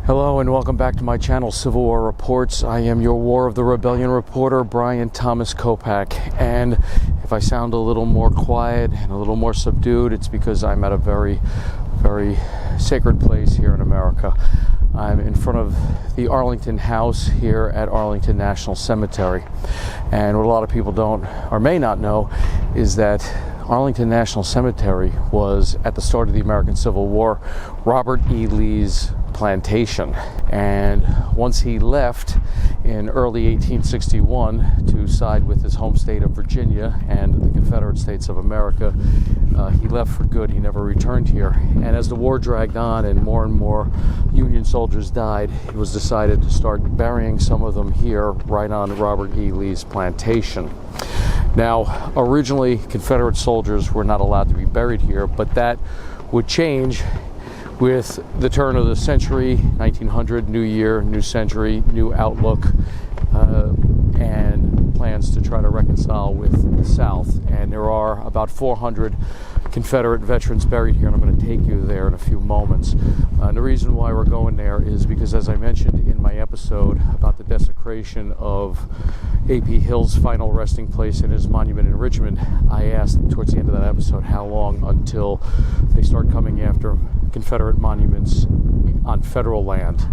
Hello and welcome back to my channel, Civil War Reports. I am your War of the Rebellion reporter, Brian Thomas Kopak. And if I sound a little more quiet and a little more subdued, it's because I'm at a very, very sacred place here in America. I'm in front of the Arlington house here at Arlington National Cemetery. And what a lot of people don't or may not know is that Arlington National Cemetery was, at the start of the American Civil War, Robert E. Lee's plantation. And once he left in early 1861 to side with his home state of Virginia and the Confederate States of America, he left for good. He never returned here. And as the war dragged on and more Union soldiers died, it was decided to start burying some of them here right on Robert E. Lee's plantation. Now, originally, Confederate soldiers were not allowed to be buried here, but that would change with the turn of the century, 1900, new year, new century, new outlook, and plans to try to reconcile with the South. And there are about 400 Confederate veterans buried here, and I'm going to take you there in a few moments. And the reason why we're going there is because, as I mentioned in my episode about the desecration of A.P. Hill's final resting place in his monument in Richmond, I asked towards the end of that episode how long until they start coming after Confederate monuments on federal land.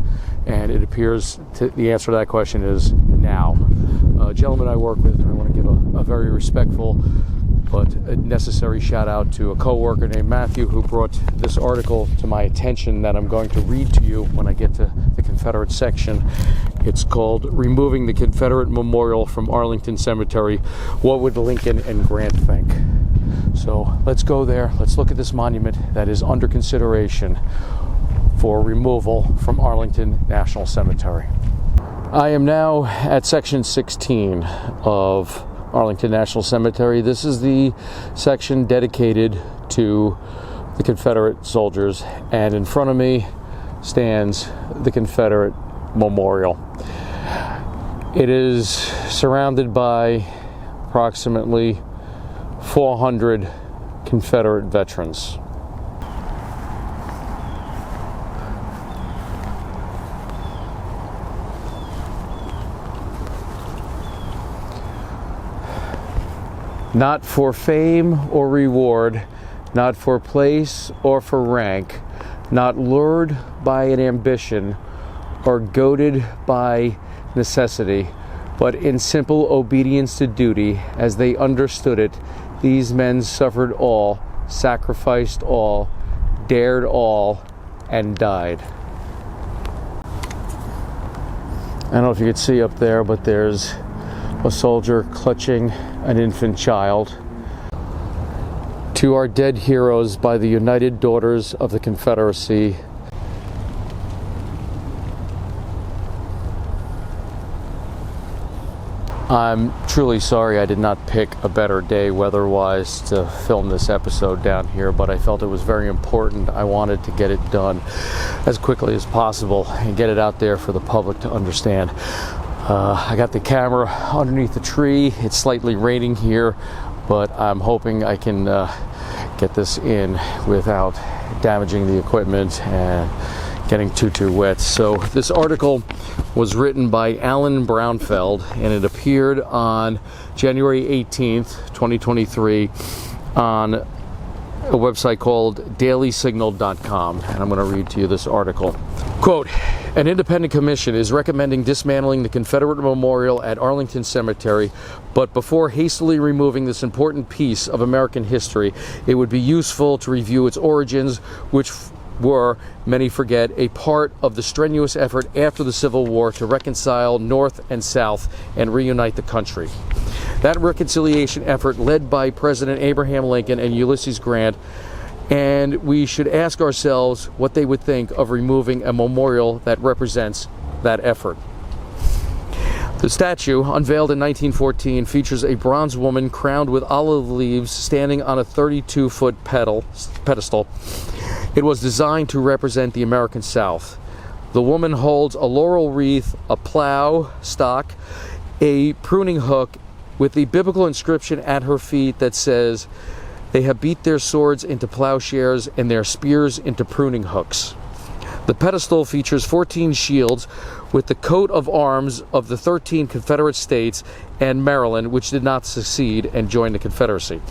And it appears the answer to that question is now. A gentleman I work with, and I want to give a very respectful but a necessary shout out to a co-worker named Matthew, who brought this article to my attention that I'm going to read to you when I get to the Confederate section. It's called "Removing the Confederate Memorial from Arlington Cemetery. What would Lincoln and Grant think?" So let's go there. Let's look at this monument that is under consideration for removal from Arlington National Cemetery. I am now at section 16 of Arlington National Cemetery. This is the section dedicated to the Confederate soldiers, and in front of me stands the Confederate Memorial. It is surrounded by approximately 400 Confederate veterans. Not for fame or reward, not for place or for rank, not lured by an ambition or goaded by necessity, but in simple obedience to duty, as they understood it, these men suffered all, sacrificed all, dared all, and died. I don't know if you can see up there, but there's a soldier clutching an infant child. To our dead heroes by the United Daughters of the Confederacy. I'm truly sorry I did not pick a better day weather-wise to film this episode down here, but I felt it was very important. I wanted to get it done as quickly as possible and get it out there for the public to understand. I got the camera underneath the tree. It's slightly raining here, but I'm hoping I can get this in without damaging the equipment and getting too wet. So this article was written by Alan Brownfeld, and it appeared on January 18th, 2023 on a website called dailysignal.com, and I'm going to read to you this article. Quote, "An independent commission is recommending dismantling the Confederate Memorial at Arlington Cemetery, but before hastily removing this important piece of American history, it would be useful to review its origins, which were, many forget, a part of the strenuous effort after the Civil War to reconcile North and South and reunite the country. That reconciliation effort led by President Abraham Lincoln and Ulysses Grant, and we should ask ourselves what they would think of removing a memorial that represents that effort." The statue, unveiled in 1914, features a bronze woman crowned with olive leaves standing on a 32-foot pedestal. It was designed to represent the American South. The woman holds a laurel wreath, a plow stock, a pruning hook, with the biblical inscription at her feet that says, "They have beat their swords into plowshares and their spears into pruning hooks." The pedestal features 14 shields with the coat of arms of the 13 Confederate states and Maryland, which did not secede and join the Confederacy.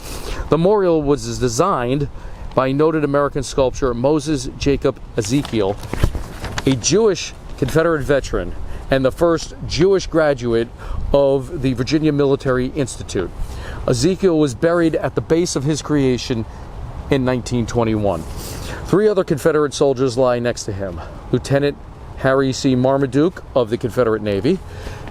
The memorial was designed by noted American sculptor Moses Jacob Ezekiel, a Jewish Confederate veteran and the first Jewish graduate of the Virginia Military Institute. Ezekiel was buried at the base of his creation in 1921. 3 other Confederate soldiers lie next to him: Lieutenant Harry C. Marmaduke of the Confederate Navy,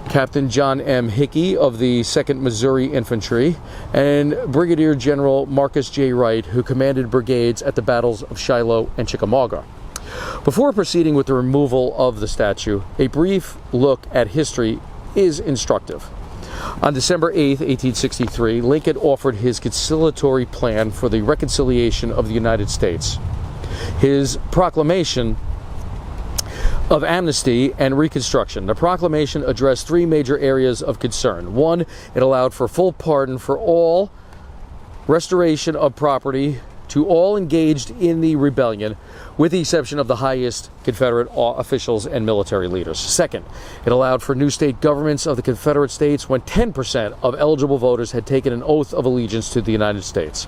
Captain John M. Hickey of the 2nd Missouri Infantry, and Brigadier General Marcus J. Wright, who commanded brigades at the battles of Shiloh and Chickamauga. Before proceeding with the removal of the statue, a brief look at history is instructive. On December 8, 1863, Lincoln offered his conciliatory plan for the reconciliation of the United States. His proclamation of amnesty and reconstruction. The proclamation addressed 3 major areas of concern. 1, it allowed for full pardon for all, restoration of property to all engaged in the rebellion, with the exception of the highest Confederate officials and military leaders. 2nd, it allowed for new state governments of the Confederate States when 10% of eligible voters had taken an oath of allegiance to the United States.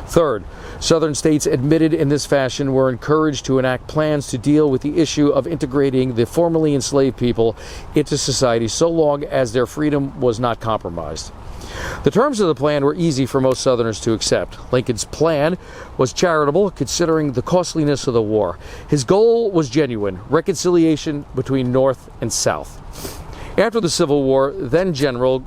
3rd, Southern states admitted in this fashion were encouraged to enact plans to deal with the issue of integrating the formerly enslaved people into society so long as their freedom was not compromised. The terms of the plan were easy for most Southerners to accept. Lincoln's plan was charitable, considering the costliness of the war. His goal was genuine: reconciliation between North and South. After the Civil War, then General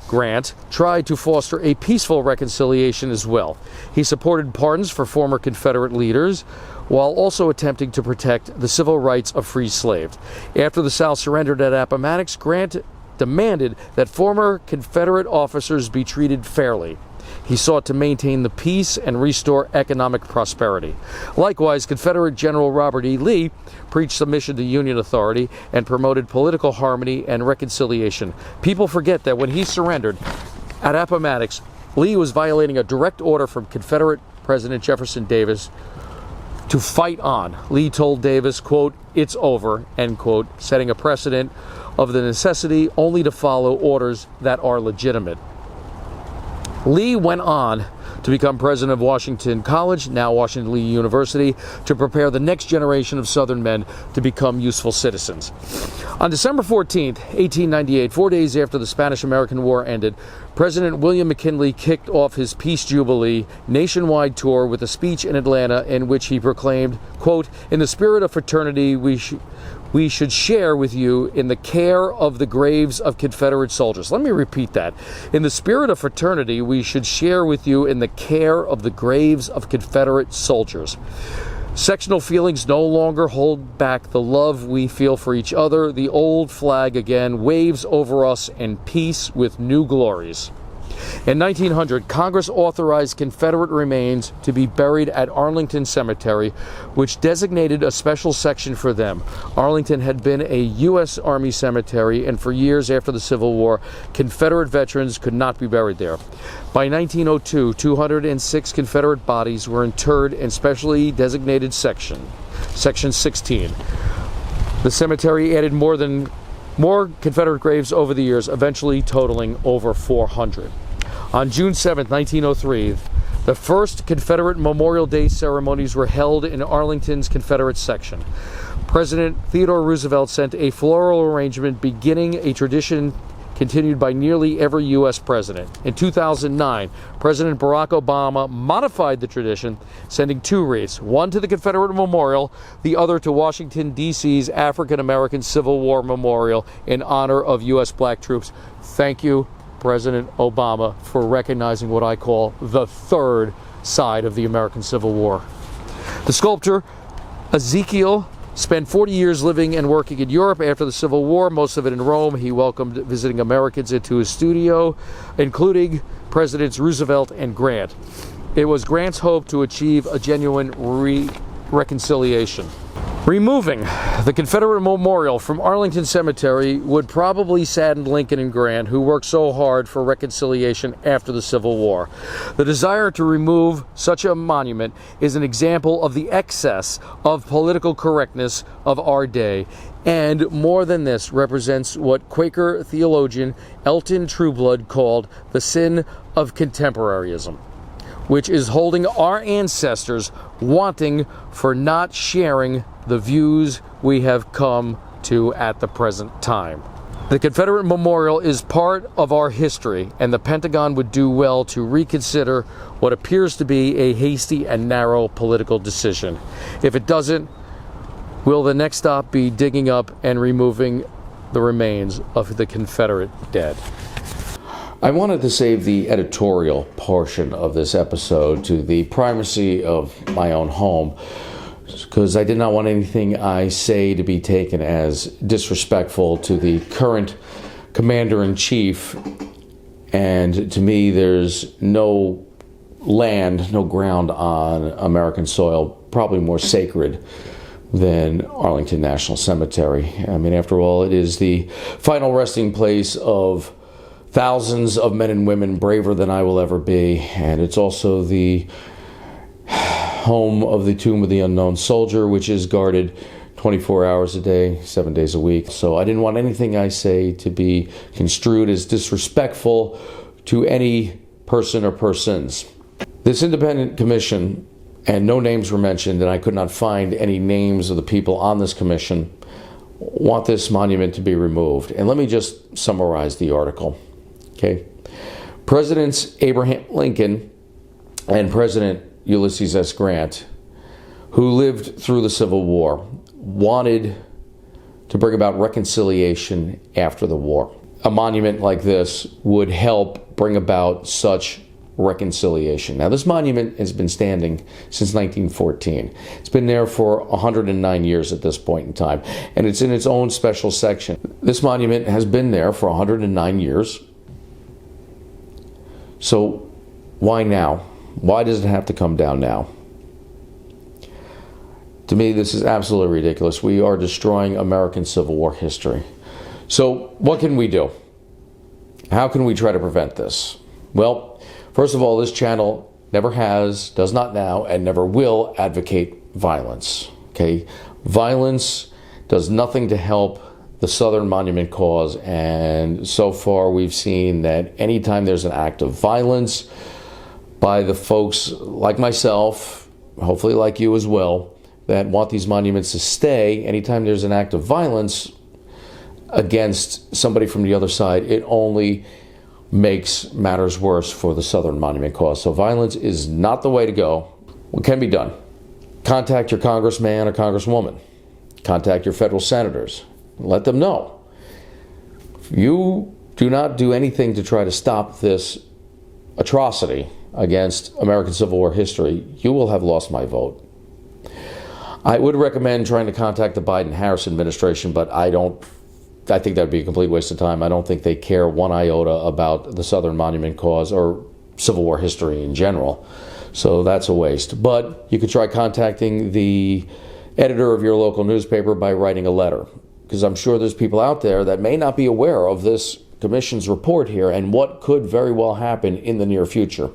Grant tried to foster a peaceful reconciliation as well. He supported pardons for former Confederate leaders, while also attempting to protect the civil rights of free slaves. After the South surrendered at Appomattox, Grant demanded that former Confederate officers be treated fairly. He sought to maintain the peace and restore economic prosperity. Likewise, Confederate General Robert E. Lee preached submission to Union authority and promoted political harmony and reconciliation. People forget that when he surrendered at Appomattox, Lee was violating a direct order from Confederate President Jefferson Davis to fight on. Lee told Davis, quote, "It's over," end quote, setting a precedent of the necessity only to follow orders that are legitimate. Lee went on to become president of Washington College, now Washington Lee University, to prepare the next generation of Southern men to become useful citizens. On December 14, 1898, 4 days after the Spanish-American War ended, President William McKinley kicked off his Peace Jubilee nationwide tour with a speech in Atlanta in which he proclaimed, quote, "In the spirit of fraternity, we should share with you in the care of the graves of Confederate soldiers." Let me repeat that. In the spirit of fraternity, we should share with you in the care of the graves of Confederate soldiers. Sectional feelings no longer hold back the love we feel for each other. The old flag again waves over us in peace with new glories. In 1900, Congress authorized Confederate remains to be buried at Arlington Cemetery, which designated a special section for them. Arlington had been a U.S. Army cemetery, and for years after the Civil War, Confederate veterans could not be buried there. By 1902, 206 Confederate bodies were interred in specially designated Section 16. The cemetery added more Confederate graves over the years, eventually totaling over 400. On June 7, 1903, the first Confederate Memorial Day ceremonies were held in Arlington's Confederate Section. President Theodore Roosevelt sent a floral arrangement beginning a tradition continued by nearly every U.S. president. In 2009, President Barack Obama modified the tradition, sending 2 wreaths, one to the Confederate Memorial, the other to Washington, D.C.'s African American Civil War Memorial in honor of U.S. black troops. Thank you, President Obama, for recognizing what I call the third side of the American Civil War. The sculptor Ezekiel spent 40 years living and working in Europe after the Civil War, most of it in Rome. He welcomed visiting Americans into his studio, including Presidents Roosevelt and Grant. It was Grant's hope to achieve a genuine reconciliation. Removing the Confederate Memorial from Arlington Cemetery would probably sadden Lincoln and Grant, who worked so hard for reconciliation after the Civil War. The desire to remove such a monument is an example of the excess of political correctness of our day, and more than this, represents what Quaker theologian Elton Trueblood called the sin of contemporaryism, which is holding our ancestors wanting for not sharing the views we have come to at the present time. The Confederate Memorial is part of our history, and the Pentagon would do well to reconsider what appears to be a hasty and narrow political decision. If it doesn't, will the next stop be digging up and removing the remains of the Confederate dead? I wanted to save the editorial portion of this episode to the primacy of my own home, because I did not want anything I say to be taken as disrespectful to the current commander-in-chief. And to me, there's no land, no ground on American soil probably more sacred than Arlington National Cemetery. I mean, after all, it is the final resting place of thousands of men and women braver than I will ever be, and it's also the home of the Tomb of the Unknown Soldier, which is guarded 24 hours a day, 7 days a week. So I didn't want anything I say to be construed as disrespectful to any person or persons. This independent commission, and no names were mentioned, and I could not find any names of the people on this commission, want this monument to be removed. And let me just summarize the article. Okay. Presidents Abraham Lincoln and President Ulysses S. Grant, who lived through the Civil War, wanted to bring about reconciliation after the war. A monument like this would help bring about such reconciliation. Now, this monument has been standing since 1914. It's been there for 109 years at this point in time, and it's in its own special section. This monument has been there for 109 years. So why now? Why does it have to come down now? To me, this is absolutely ridiculous. We are destroying American Civil War history. So what can we do? How can we try to prevent this? Well, first of all, this channel never has, does not now, and never will advocate violence. Okay? Violence does nothing to help the Southern Monument cause, and so far we've seen that anytime there's an act of violence by the folks like myself, hopefully like you as well, that want these monuments to stay, anytime there's an act of violence against somebody from the other side, it only makes matters worse for the Southern Monument cause. So violence is not the way to go. What can be done? Contact your congressman or congresswoman. Contact your federal senators. Let them know. If you do not do anything to try to stop this atrocity against American Civil War history, you will have lost my vote. I would recommend trying to contact the Biden-Harris administration, but I think that would be a complete waste of time. I don't think they care one iota about the Southern Monument cause or Civil War history in general. So that's a waste. But you could try contacting the editor of your local newspaper by writing a letter, because I'm sure there's people out there that may not be aware of this commission's report here and what could very well happen in the near future.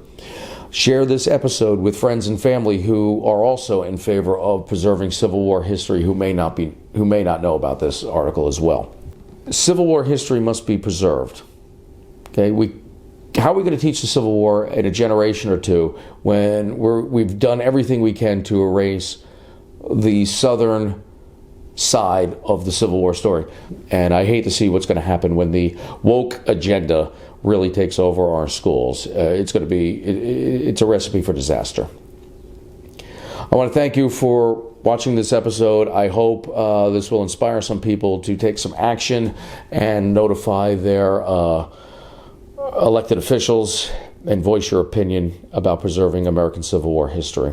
Share this episode with friends and family who are also in favor of preserving Civil War history, who may not know about this article as well. Civil War history must be preserved. Okay, how are we going to teach the Civil War in a generation or two when we've done everything we can to erase the Southern side of the Civil War story? And I hate to see what's going to happen when the woke agenda really takes over our schools. It's a recipe for disaster. I want to thank you for watching this episode. I hope this will inspire some people to take some action and notify their elected officials and voice your opinion about preserving American Civil War history.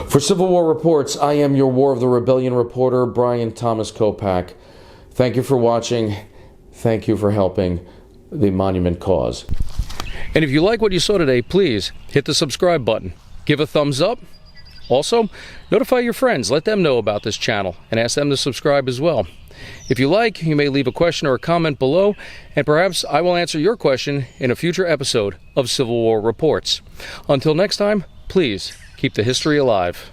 For Civil War Reports, I am your War of the Rebellion reporter, Brian Thomas Kopak. Thank you for watching. Thank you for helping the monument cause. And if you like what you saw today, please hit the subscribe button. Give a thumbs up Also, notify your friends, let them know about this channel, and ask them to subscribe as well. If you like, you may leave a question or a comment below, and perhaps I will answer your question in a future episode of Civil War Reports. Until next time, please keep the history alive.